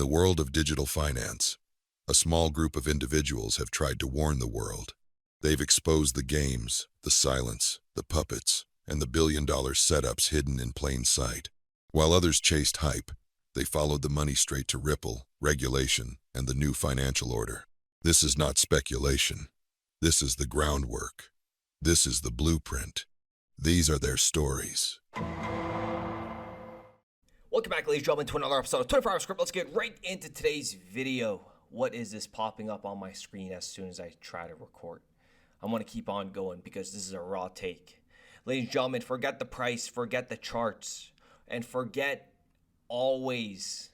the world of digital finance, a small group of individuals have tried to warn the world. They've exposed the games, the silence, the puppets, and the billion-dollar setups hidden in plain sight. While others chased hype, they followed the money straight to Ripple, regulation, and the new financial order. This is not speculation. This is the groundwork. This is the blueprint. These are their stories. Welcome back, ladies and gentlemen, to another episode of 24 Hour Script. Let's get right into today's video. What is this popping up on my screen as soon as I try to record? I want to keep on going because this is a raw take. Ladies and gentlemen, forget the price, forget the charts, and forget always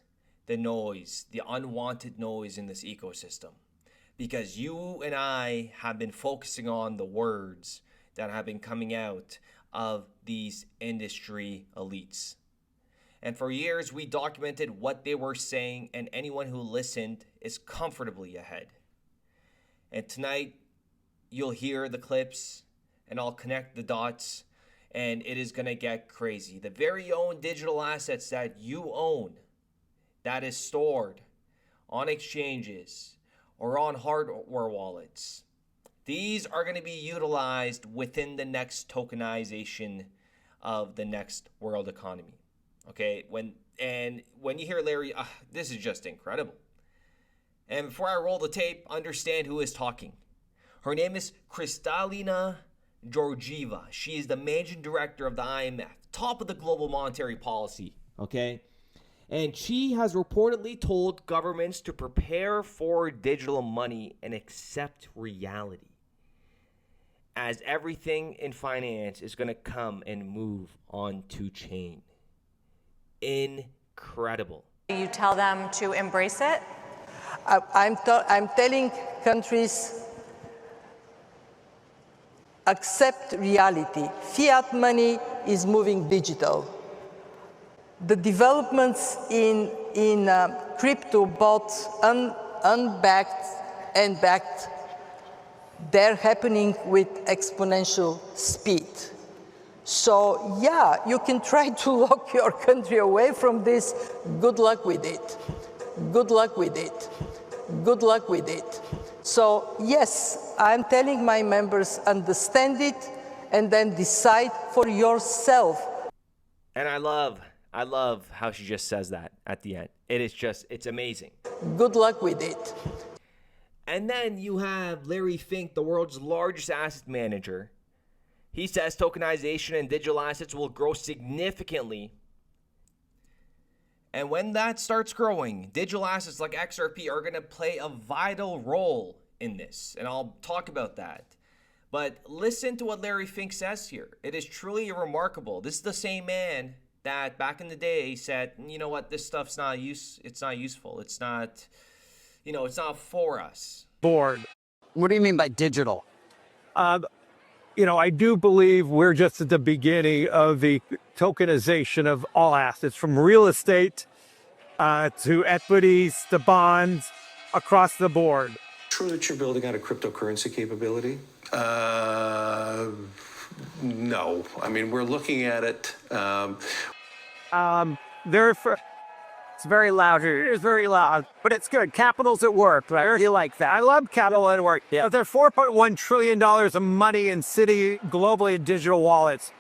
the noise, the unwanted noise in this ecosystem. Because you and I have been focusing on the words that have been coming out of these industry elites. And for years, we documented what they were saying, and anyone who listened is comfortably ahead. And tonight, you'll hear the clips, and I'll connect the dots, and it is going to get crazy. The very own digital assets that you own, that is stored on exchanges or on hardware wallets, these are going to be utilized within the next tokenization of the next world economy. Okay, when you hear Larry, this is just incredible. And before I roll the tape, understand who is talking. Her name is Kristalina Georgieva. She is the managing director of the IMF, top of the global monetary policy. Okay, and she has reportedly told governments to prepare for digital money and accept reality, as everything in finance is going to come and move onto chain. Incredible. You tell them to embrace it? I'm telling countries, accept reality. Fiat money is moving digital. The developments in crypto, both unbacked and backed, they're happening with exponential speed. So yeah, you can try to lock your country away from this. Good luck with it. Good luck with it. Good luck with it. So yes, I'm telling my members, understand it and then decide for yourself. And I love how she just says that at the end. It's amazing. Good luck with it. And then you have Larry Fink, the world's largest asset manager. He says tokenization and digital assets will grow significantly. And when that starts growing, digital assets like XRP are going to play a vital role in this. And I'll talk about that. But listen to what Larry Fink says here. It is truly remarkable. This is the same man that back in the day said, you know what, this stuff's not useful. It's not, it's not for us. Board. What do you mean by digital? I do believe we're just at the beginning of the tokenization of all assets, from real estate to equities to bonds across the board. True that you're building out a cryptocurrency capability? No. I mean, we're looking at it. It's very loud here. It's very loud, but it's good. Capital's at work. I really like that. I love capital at work. Yeah. There's $4.1 trillion of money in city globally in digital wallets.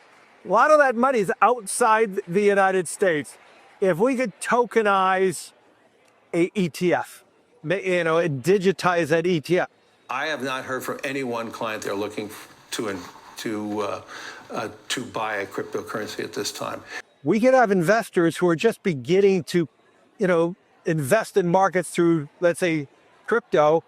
A lot of that money is outside the United States. If we could tokenize a ETF, and digitize that ETF. I have not heard from any one client they're looking to buy a cryptocurrency at this time. We could have investors who are just beginning to invest in markets through, let's say, crypto.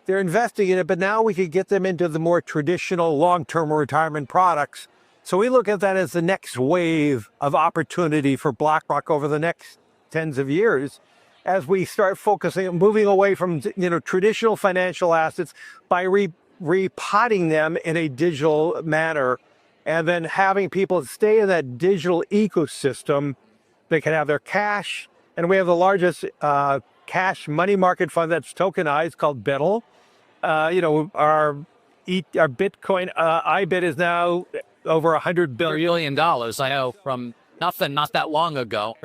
They're investing in it, but now we could get them into the more traditional long-term retirement products. So we look at that as the next wave of opportunity for BlackRock over the next tens of years, as we start focusing, moving away from traditional financial assets by repotting them in a digital manner, and then having people stay in that digital ecosystem. They can have their cash. And we have the largest cash money market fund that's tokenized called BITL. Our Bitcoin IBIT is now over $100 billion. I know from nothing not that long ago.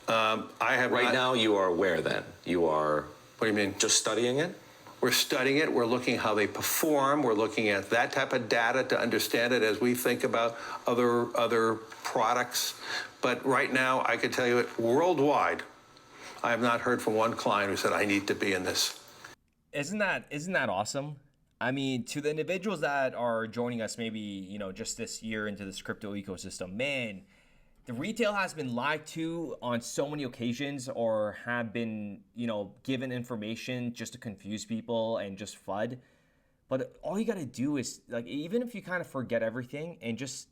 I have Right not- now, you are where then? You are What do you mean? just studying it? We're studying it. We're looking how they perform. We're looking at that type of data to understand it as we think about other products. But right now, I can tell you, worldwide, I have not heard from one client who said, I need to be in this. Isn't that awesome? I mean, to the individuals that are joining us, maybe, you know, just this year into this crypto ecosystem, man, the retail has been lied to on so many occasions, or have been, you know, given information just to confuse people and just FUD. But all you got to do is, like, even if you kind of forget everything and just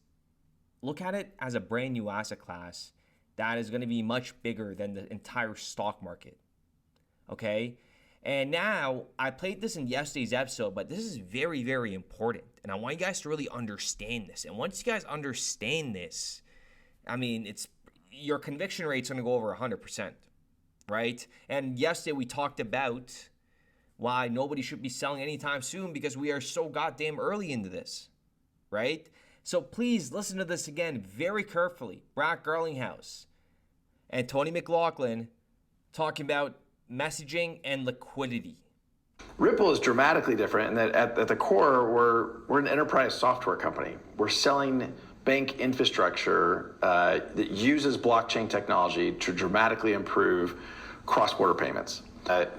look at it as a brand new asset class that is going to be much bigger than the entire stock market. Okay? And now, I played this in yesterday's episode, but this is very, very important. And I want you guys to really understand this. And once you guys understand this, I mean, it's your conviction rate's going to go over 100%, right? And yesterday we talked about why nobody should be selling anytime soon, because we are so goddamn early into this, right? So please listen to this again very carefully. Brad Garlinghouse and Tony McLaughlin talking about messaging and liquidity. Ripple is dramatically different in that at the core, we're an enterprise software company. We're selling bank infrastructure that uses blockchain technology to dramatically improve cross-border payments.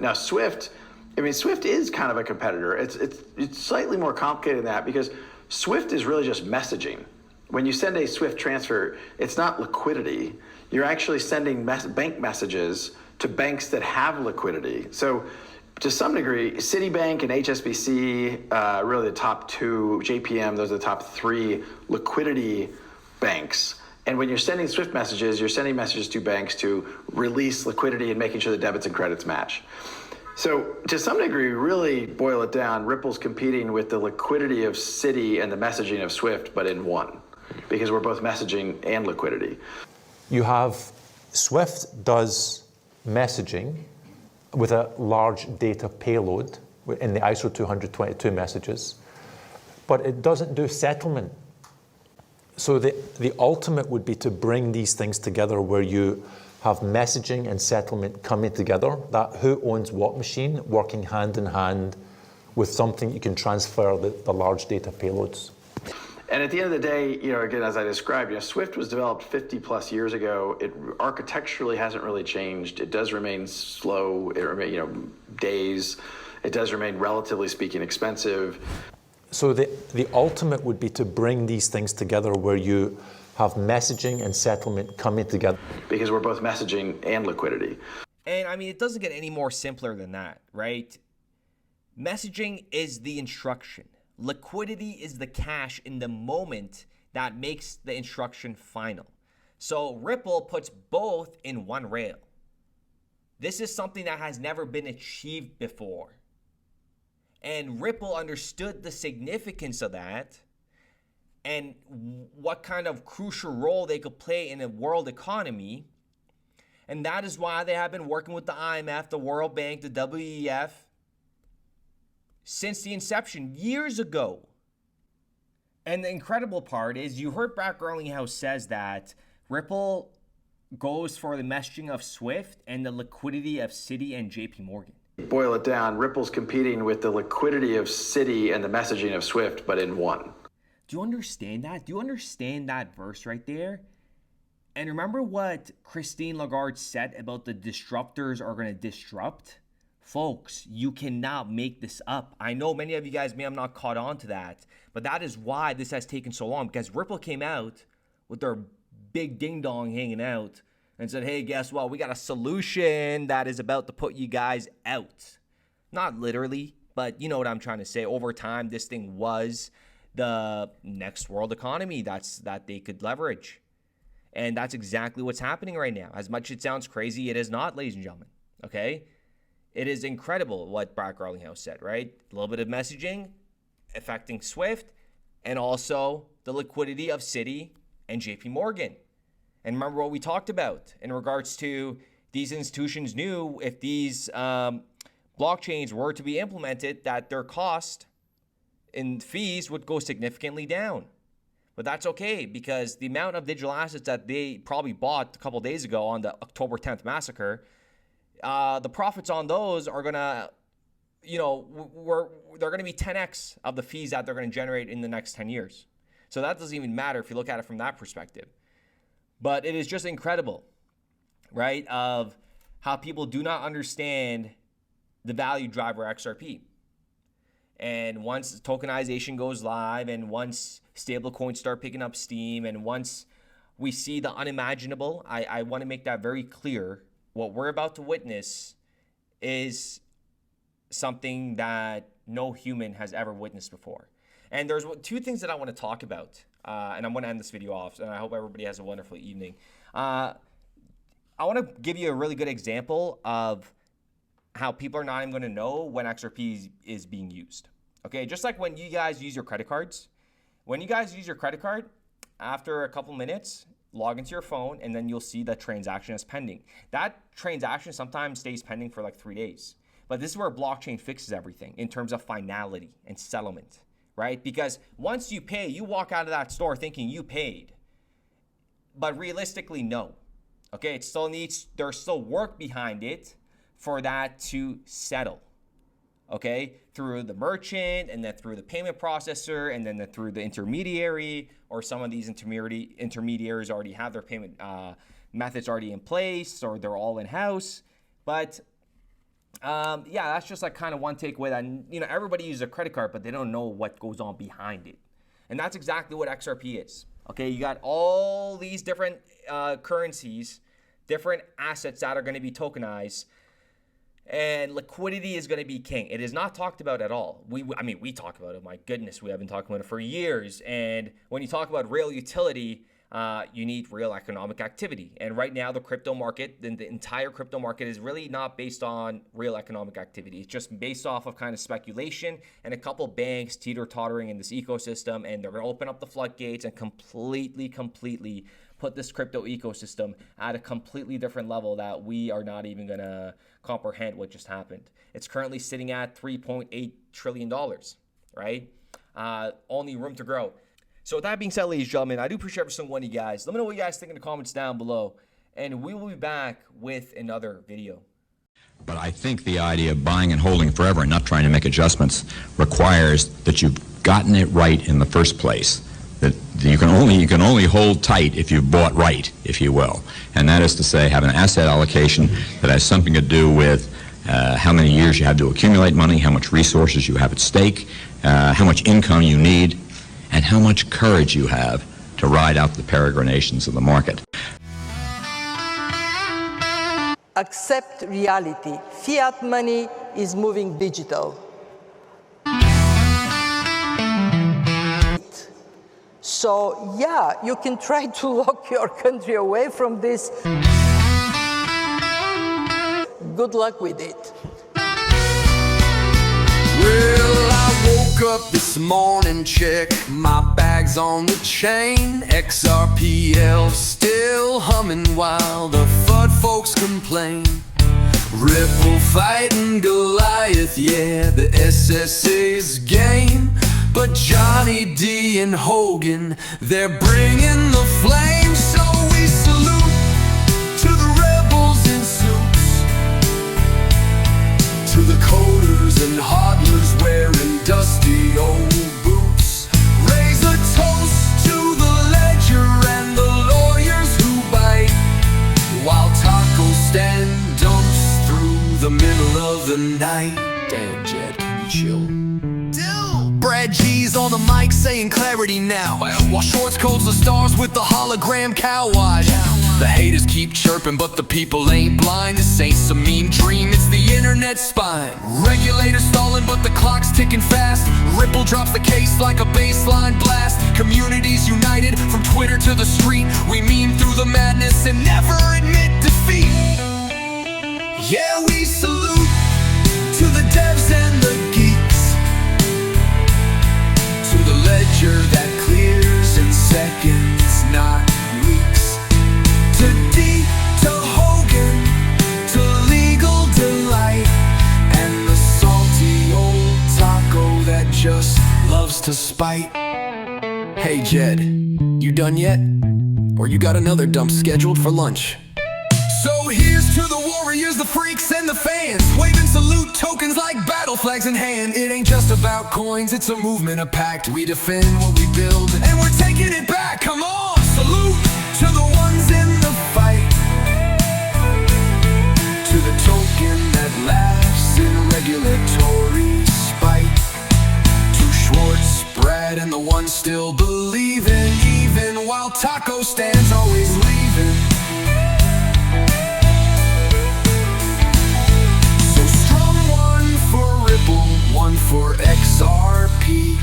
Now, Swift is kind of a competitor. It's slightly more complicated than that, because Swift is really just messaging. When you send a Swift transfer, it's not liquidity. You're actually sending bank messages to banks that have liquidity. So to some degree, Citibank and HSBC, really the top two, JPM, those are the top three liquidity banks. And when you're sending Swift messages, you're sending messages to banks to release liquidity and making sure the debits and credits match. So to some degree, really boil it down, Ripple's competing with the liquidity of Citi and the messaging of Swift, but in one, because we're both messaging and liquidity. You have Swift does messaging with a large data payload in the ISO 20022 messages, but it doesn't do settlement. So the ultimate would be to bring these things together, where you have messaging and settlement coming together, that who owns what machine working hand in hand with something you can transfer the large data payloads. And at the end of the day, again, as I described, Swift was developed 50 plus years ago. It architecturally hasn't really changed. It does remain slow. It remains, days. It does remain, relatively speaking, expensive. So the ultimate would be to bring these things together, where you have messaging and settlement coming together. Because we're both messaging and liquidity. And I mean, it doesn't get any more simpler than that, right? Messaging is the instruction. Liquidity is the cash in the moment that makes the instruction final. So Ripple puts both in one rail. This is something that has never been achieved before. And Ripple understood the significance of that and what kind of crucial role they could play in a world economy. And that is why they have been working with the IMF, the World Bank, the WEF, since the inception, years ago. And the incredible part is, you heard Brad Garlinghouse says that Ripple goes for the messaging of Swift and the liquidity of Citi and JP Morgan. Boil it down, Ripple's competing with the liquidity of Citi and the messaging of Swift, but in one. Do you understand that? Do you understand that verse right there? And remember what Christine Lagarde said about the disruptors are going to disrupt? Folks, you cannot make this up. I know many of you guys may have not caught on to that, but that is why this has taken so long, because Ripple came out with their big ding-dong hanging out and said, hey, guess what? We got a solution that is about to put you guys out. Not literally, but you know what I'm trying to say. Over time, this thing was the next world economy that they could leverage. And that's exactly what's happening right now. As much as it sounds crazy, it is not, ladies and gentlemen, okay? It is incredible what Brad Garlinghouse said, right? A little bit of messaging affecting Swift, and also the liquidity of Citi and JP Morgan. And remember what we talked about in regards to these institutions knew if these blockchains were to be implemented, that their cost in fees would go significantly down. But that's okay, because the amount of digital assets that they probably bought a couple days ago on the October 10th massacre, the profits on those are going to, they're going to be 10x of the fees that they're going to generate in the next 10 years. So that doesn't even matter if you look at it from that perspective. But it is just incredible, right, of how people do not understand the value driver XRP. And once tokenization goes live, and once stablecoins start picking up steam, and once we see the unimaginable, I want to make that very clear. What we're about to witness is something that no human has ever witnessed before. And there's two things that I want to talk about, and I'm going to end this video off, and I hope everybody has a wonderful evening. I want to give you a really good example of how people are not even going to know when XRP is being used. Okay, just like when you guys use your credit cards. When you guys use your credit card, after a couple minutes, log into your phone, and then you'll see that transaction is pending. That transaction sometimes stays pending for like 3 days. But this is where blockchain fixes everything in terms of finality and settlement, right? Because once you pay, you walk out of that store thinking you paid. But realistically, no. Okay, it still needs, there's still work behind it for that to settle. Okay, through the merchant, and then through the payment processor, and then through the intermediary, or some of these intermediaries already have their payment methods already in place, or they're all in-house. But yeah, that's just like kind of one takeaway, that everybody uses a credit card, but they don't know what goes on behind it. And that's exactly what XRP is. Okay, you got all these different currencies, different assets that are going to be tokenized, and liquidity is going to be king. It is not talked about at all. We talk about it. My goodness, we have been talking about it for years. And when you talk about real utility, you need real economic activity. And right now, the crypto market, the entire crypto market, is really not based on real economic activity. It's just based off of kind of speculation and a couple banks teeter-tottering in this ecosystem. And they're going to open up the floodgates and completely put this crypto ecosystem at a completely different level that we are not even going to comprehend what just happened. It's currently sitting at $3.8 trillion, right? Only room to grow. So with that being said, ladies and gentlemen, I do appreciate every single one of you guys. Let me know what you guys think in the comments down below, and we will be back with another video. But I think the idea of buying and holding forever and not trying to make adjustments requires that you've gotten it right in the first place. That you can only hold tight if you've bought right, if you will. And that is to say, have an asset allocation that has something to do with how many years you have to accumulate money, how much resources you have at stake, how much income you need, and how much courage you have to ride out the peregrinations of the market. Accept reality. Fiat money is moving digital. So yeah, you can try to lock your country away from this. Good luck with it. Well, I woke up this morning, check my bags on the chain. XRPL still humming while the FUD folks complain. Ripple fighting Goliath, yeah, the SSA's game. But Johnny D and Hogan, they're bringing the flame. So we salute to the rebels in suits, to the coders and hodlers wearing dusty old boots. Raise a toast to the ledger and the lawyers who bite, while taco stand dumps through the middle of the night. Damn, Jed, can you chill? Brad G's on the mic saying clarity now, while Shorts codes the stars with the hologram cow watch. The haters keep chirping, but the people ain't blind. This ain't some mean dream, it's the internet's spine. Regulators stalling, but the clock's ticking fast. Ripple drops the case like a baseline blast. Communities united from Twitter to the street. We meme through the madness and never admit defeat. Yeah, we salute to the devs and the geeks, to the ledger that clears in seconds, not weeks. To D, to Hogan, to legal delight, and the salty old taco that just loves to spite. Hey Jed, you done yet? Or you got another dump scheduled for lunch? So here's to the warriors, the freaks, and the fans, waving salute tokens like battle flags in hand. It ain't just about coins, it's a movement, a pact. We defend what we build, and we're taking it back. Come on, salute to the ones in the fight, to the token that laughs in regulatory spite, to Schwartz, Brad, and the ones still believing, even while Taco stands always leaving. One for XRP,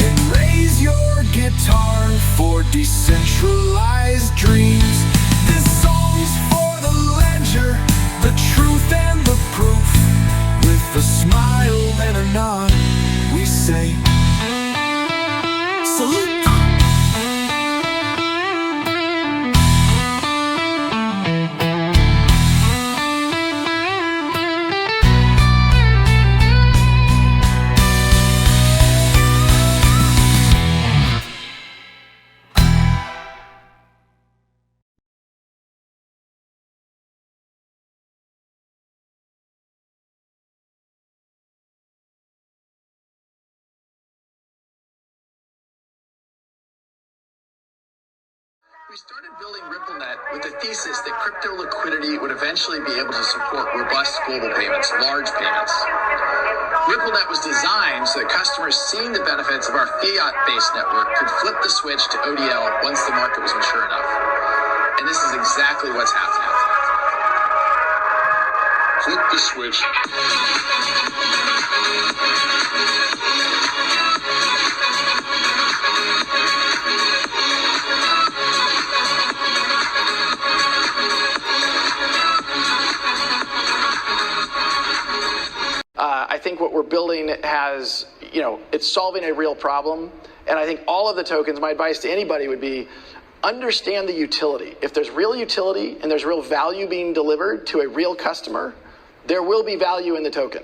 and raise your guitar for decentralized dreams. This song's for the ledger, the truth and the proof. With a smile and a nod, we say salute. We started building RippleNet with the thesis that crypto liquidity would eventually be able to support robust global payments, large payments. RippleNet was designed so that customers seeing the benefits of our fiat-based network could flip the switch to ODL once the market was mature enough. And this is exactly what's happening. Flip the switch. I think what we're building has, it's solving a real problem. And I think all of the tokens, my advice to anybody would be, understand the utility. If there's real utility and there's real value being delivered to a real customer, there will be value in the token.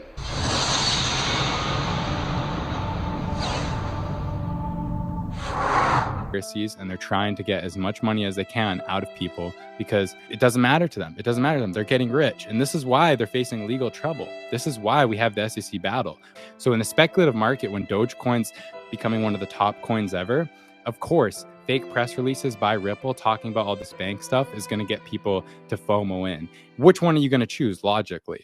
And they're trying to get as much money as they can out of people because it doesn't matter to them. It doesn't matter to them. They're getting rich. And this is why they're facing legal trouble. This is why we have the SEC battle. So in the speculative market, when Dogecoin's becoming one of the top coins ever, of course, fake press releases by Ripple talking about all this bank stuff is going to get people to FOMO in. Which one are you going to choose logically?